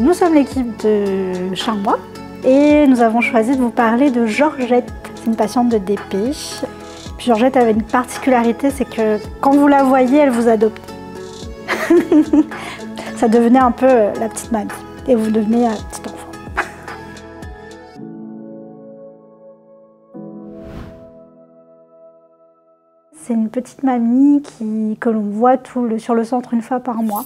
Nous sommes l'équipe de Charmois et nous avons choisi de vous parler de Georgette. C'est une patiente de DP. Puis Georgette avait une particularité, c'est que quand vous la voyez, elle vous adopte. Ça devenait un peu la petite mamie et vous devenez un petit enfant. C'est une petite mamie que l'on voit sur le centre une fois par mois,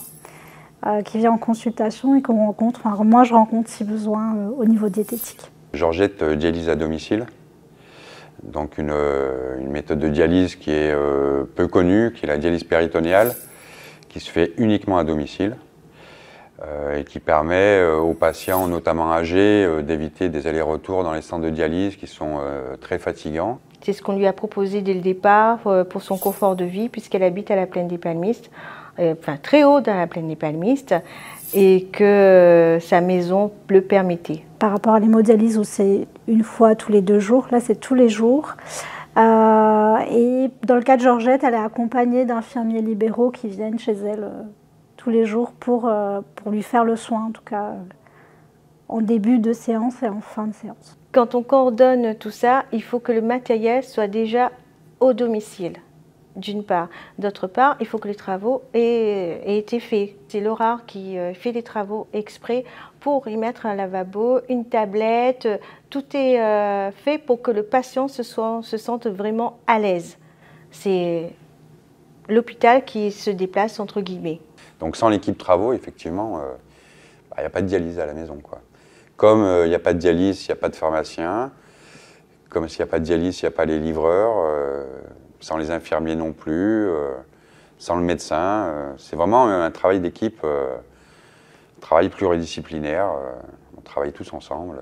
qui vient en consultation et qu'on rencontre, enfin moi je rencontre si besoin au niveau diététique. Georgette dialyse à domicile, donc une méthode de dialyse qui est peu connue, qui est la dialyse péritonéale, qui se fait uniquement à domicile et qui permet aux patients, notamment âgés, d'éviter des allers-retours dans les centres de dialyse qui sont très fatigants. C'est ce qu'on lui a proposé dès le départ pour son confort de vie, puisqu'elle habite à la plaine des Palmistes, enfin très haut dans la plaine des Palmistes, et que sa maison le permettait. Par rapport à l'hémodialyse où c'est une fois tous les 2 jours, là c'est tous les jours. Et dans le cas de Georgette, elle est accompagnée d'infirmiers libéraux qui viennent chez elle tous les jours pour lui faire le soin, en tout cas en début de séance et en fin de séance. Quand on coordonne tout ça, il faut que le matériel soit déjà au domicile, d'une part. D'autre part, il faut que les travaux aient été faits. C'est Laura qui fait les travaux exprès pour y mettre un lavabo, une tablette. Tout est fait pour que le patient se sente vraiment à l'aise. C'est l'hôpital qui se déplace entre guillemets. Donc sans l'équipe travaux, effectivement, il n'y a pas de dialyse à la maison, quoi. Comme il n'y a pas de dialyse, il n'y a pas de pharmacien. Comme s'il n'y a pas de dialyse, il n'y a pas les livreurs. Sans les infirmiers non plus. Sans le médecin. C'est vraiment un travail d'équipe, un travail pluridisciplinaire. On travaille tous ensemble.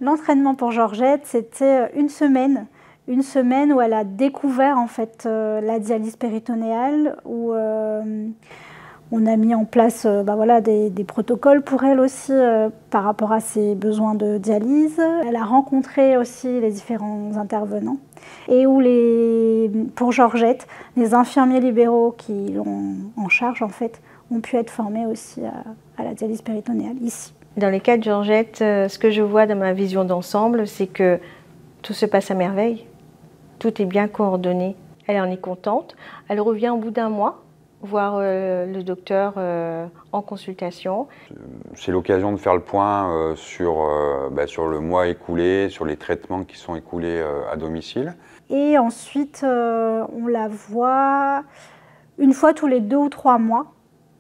L'entraînement pour Georgette, c'était une semaine où elle a découvert en fait la dialyse péritonéale, où on a mis en place voilà, des protocoles pour elle aussi par rapport à ses besoins de dialyse. Elle a rencontré aussi les différents intervenants et où pour Georgette, les infirmiers libéraux qui l'ont en charge en fait, ont pu être formés aussi à la dialyse péritonéale ici. Dans les cas de Georgette, ce que je vois dans ma vision d'ensemble, c'est que tout se passe à merveille. Tout est bien coordonné. Elle en est contente. Elle revient au bout d'1 mois voir le docteur en consultation. C'est l'occasion de faire le point sur le mois écoulé, sur les traitements qui sont écoulés à domicile. Et ensuite, on la voit une fois tous les 2 ou 3 mois,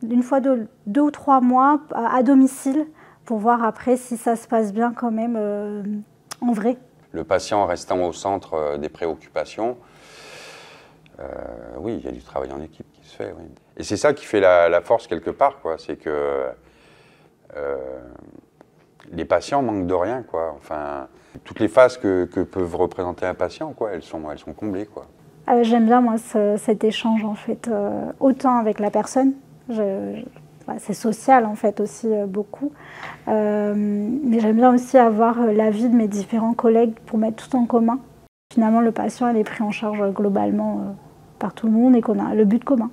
une fois de 2 ou 3 mois à domicile, pour voir après si ça se passe bien quand même en vrai. Le patient restant au centre des préoccupations, oui, il y a du travail en équipe qui se fait. Oui. Et c'est ça qui fait la force quelque part, quoi. C'est que les patients manquent de rien, quoi. Enfin, toutes les phases que peuvent représenter un patient, quoi, elles sont comblées, quoi. J'aime bien moi cet échange en fait, autant avec la personne. C'est social en fait aussi beaucoup, mais j'aime bien aussi avoir l'avis de mes différents collègues pour mettre tout en commun. Finalement, le patient il est pris en charge globalement par tout le monde et qu'on a le but commun.